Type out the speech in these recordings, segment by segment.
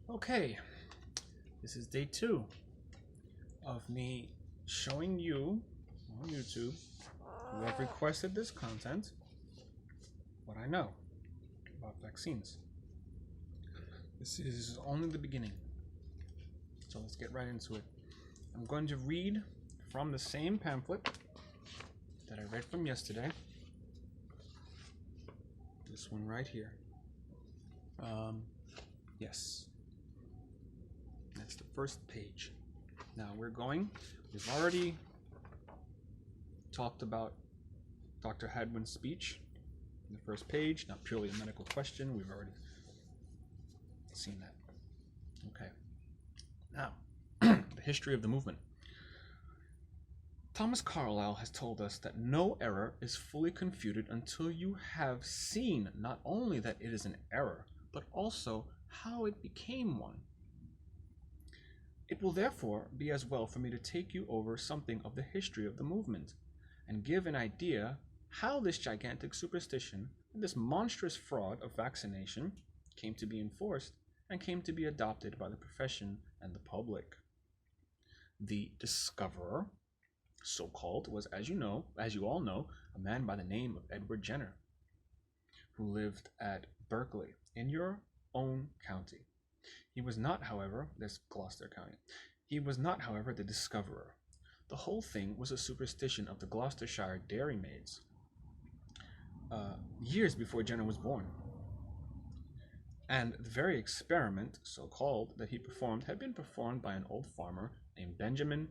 Okay, this is day 2 of me showing you on YouTube who have requested this content what I know about vaccines. This is only the beginning, so let's get right into it. I'm going to read from the same pamphlet that I read from yesterday. This one right here. Yes. That's the first page. Now we've already talked about Dr. Hadwin's speech in the first page, not purely a medical question. We've already seen that. Okay. Now, the history of the movement. Thomas Carlyle has told us that no error is fully confuted until you have seen not only that it is an error, but also how it became one. It will therefore be as well for me to take you over something of the history of the movement, and give an idea how this gigantic superstition and this monstrous fraud of vaccination came to be enforced and came to be adopted by the profession and the public. The discoverer, so-called, was, as you all know, a man by the name of Edward Jenner, who lived at Berkeley in your own county. He was not, however, this Gloucester County. He was not, however, the discoverer. The whole thing was a superstition of the Gloucestershire dairymaids, years before Jenner was born. And the very experiment, so-called, that he performed had been performed by an old farmer named Benjamin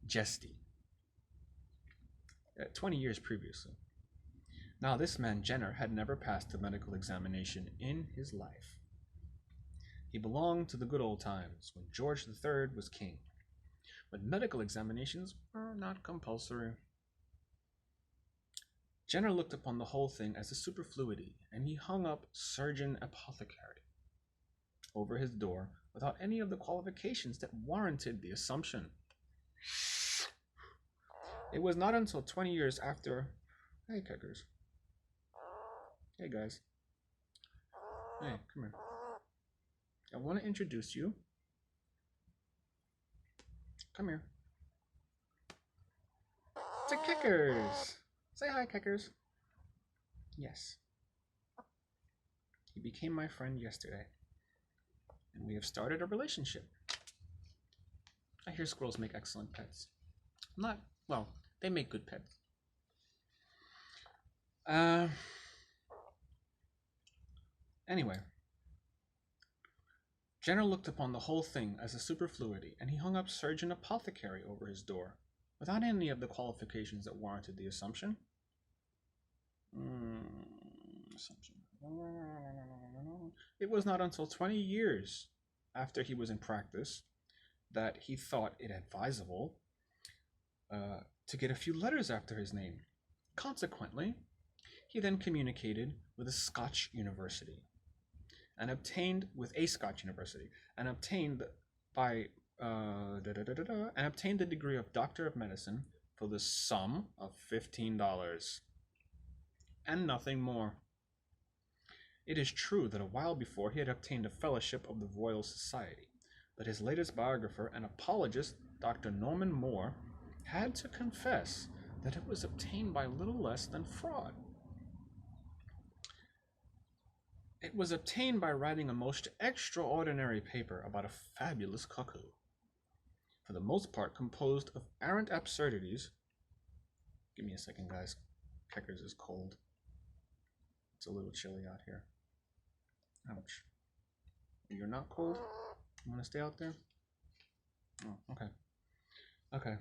Jesty, 20 years previously. Now, this man Jenner had never passed a medical examination in his life. He belonged to the good old times when George III was king, but medical examinations were not compulsory. Jenner looked upon the whole thing as a superfluity, and he hung up surgeon apothecary over his door without any of the qualifications that warranted the assumption. It was not until 20 years after... Hey, kickers. Hey, guys. Hey, come here. I want to introduce you. Come here. To Kickers. Say hi, Kickers. Yes. He became my friend yesterday, and we have started a relationship. I hear squirrels make excellent pets. They make good pets. Anyway. Jenner looked upon the whole thing as a superfluity, and he hung up surgeon apothecary over his door, without any of the qualifications that warranted the assumption. It was not until 20 years after he was in practice that he thought it advisable to get a few letters after his name. Consequently, he then communicated with a Scotch university, and obtained the degree of Doctor of Medicine for the sum of $15, and nothing more. It is true that a while before he had obtained a fellowship of the Royal Society, but his latest biographer and apologist, Dr. Norman Moore, had to confess that it was obtained by little less than fraud. It was obtained by writing a most extraordinary paper about a fabulous cuckoo, for the most part composed of arrant absurdities. Give me a second, guys. Keckers is cold. It's a little chilly out here. Ouch. You're not cold? You want to stay out there? Oh, okay. Okay.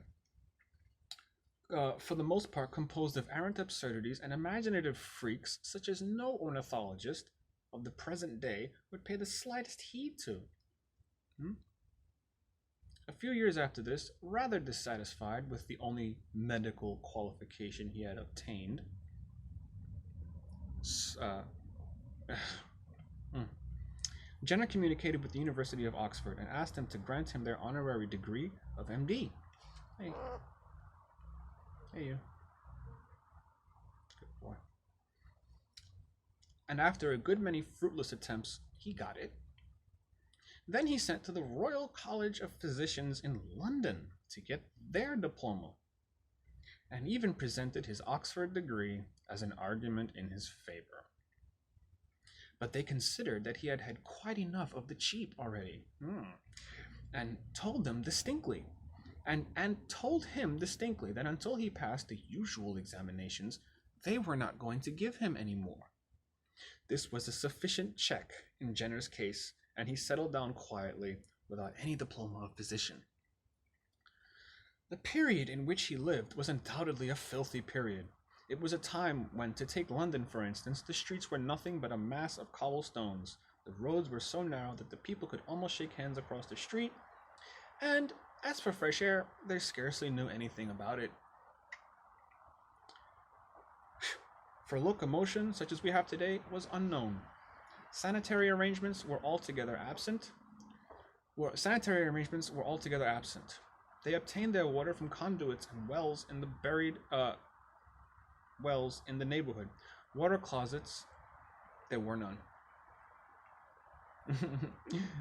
For the most part composed of arrant absurdities and imaginative freaks such as no ornithologist of the present day would pay the slightest heed to. A few years after this, rather dissatisfied with the only medical qualification he had obtained, Jenner communicated with the University of Oxford and asked them to grant him their honorary degree of MD. Hey you. Good boy. And after a good many fruitless attempts, he got it. Then he sent to the Royal College of Physicians in London to get their diploma, and even presented his Oxford degree as an argument in his favor. But they considered that he had had quite enough of the cheap already, and told them distinctly, and told him distinctly that until he passed the usual examinations, they were not going to give him any more. This was a sufficient check in Jenner's case, and he settled down quietly without any diploma of physician. The period in which he lived was undoubtedly a filthy period. It was a time when, to take London for instance, the streets were nothing but a mass of cobblestones. The roads were so narrow that the people could almost shake hands across the street, and as for fresh air, they scarcely knew anything about it. For locomotion, such as we have today, was unknown. Sanitary arrangements were altogether absent. They obtained their water from conduits and wells in the wells in the neighborhood. Water closets, there were none.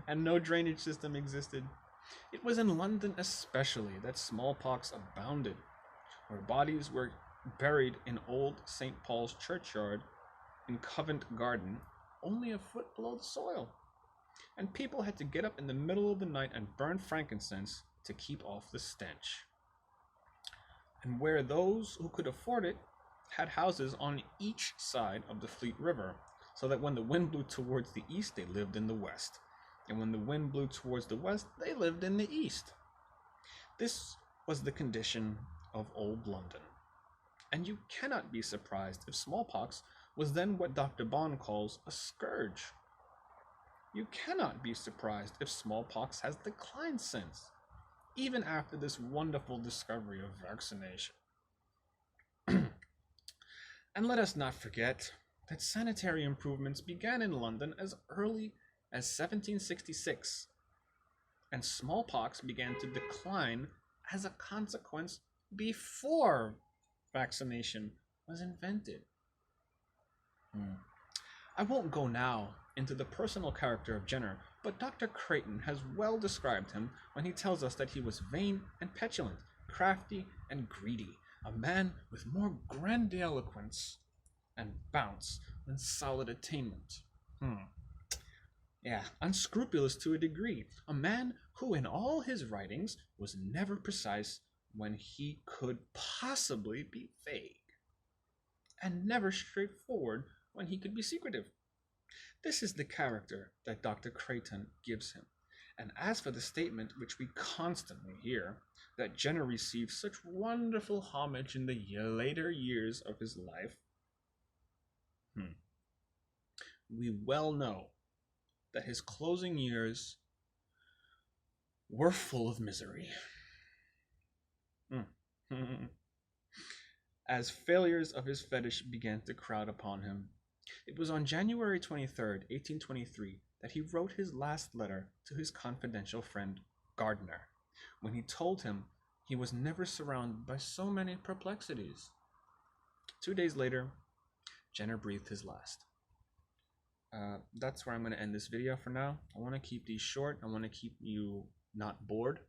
And no drainage system existed. It was in London especially that smallpox abounded, where bodies were buried in old St. Paul's churchyard in Covent Garden, only a foot below the soil, and people had to get up in the middle of the night and burn frankincense to keep off the stench. And where those who could afford it had houses on each side of the Fleet River, so that when the wind blew towards the east, they lived in the west, and when the wind blew towards the west, they lived in the east. This was the condition of old London, and you cannot be surprised if smallpox was then what Dr. Bond calls a scourge. You cannot be surprised if smallpox has declined since, even after this wonderful discovery of vaccination. And let us not forget that sanitary improvements began in London as early as 1766, and smallpox began to decline as a consequence before vaccination was invented. I won't go now into the personal character of Jenner, but Dr. Creighton has well described him when he tells us that he was vain and petulant, crafty and greedy, a man with more grandiloquence and bounce than solid attainment. Unscrupulous to a degree, a man who in all his writings was never precise when he could possibly be vague, and never straightforward when he could be secretive. This is the character that Dr. Creighton gives him. And as for the statement which we constantly hear, that Jenner received such wonderful homage in the later years of his life, we well know that his closing years were full of misery. As failures of his fetish began to crowd upon him. It was on January 23rd, 1823, that he wrote his last letter to his confidential friend Gardner, when he told him he was never surrounded by so many perplexities. 2 days later, Jenner breathed his last. That's where I'm going to end this video for now. I want to keep these short. I want to keep you not bored,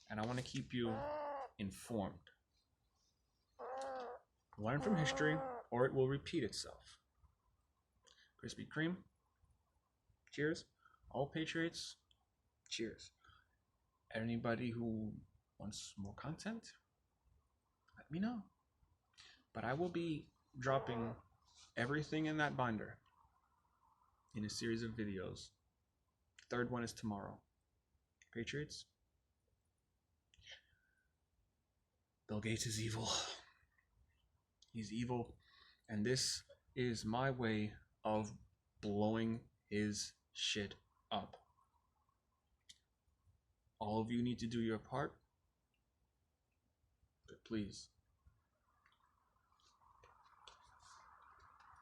and I want to keep you informed. Learn from history, or it will repeat itself. Krispy Kreme, cheers. All Patriots, cheers. Anybody who wants more content, let me know. But I will be dropping everything in that binder in a series of videos. Third one is tomorrow. Patriots, Bill Gates is evil. He's evil, and this is my way of blowing his shit up. All of you need to do your part, but please,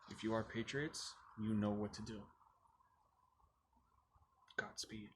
if you are patriots, you know what to do. Godspeed.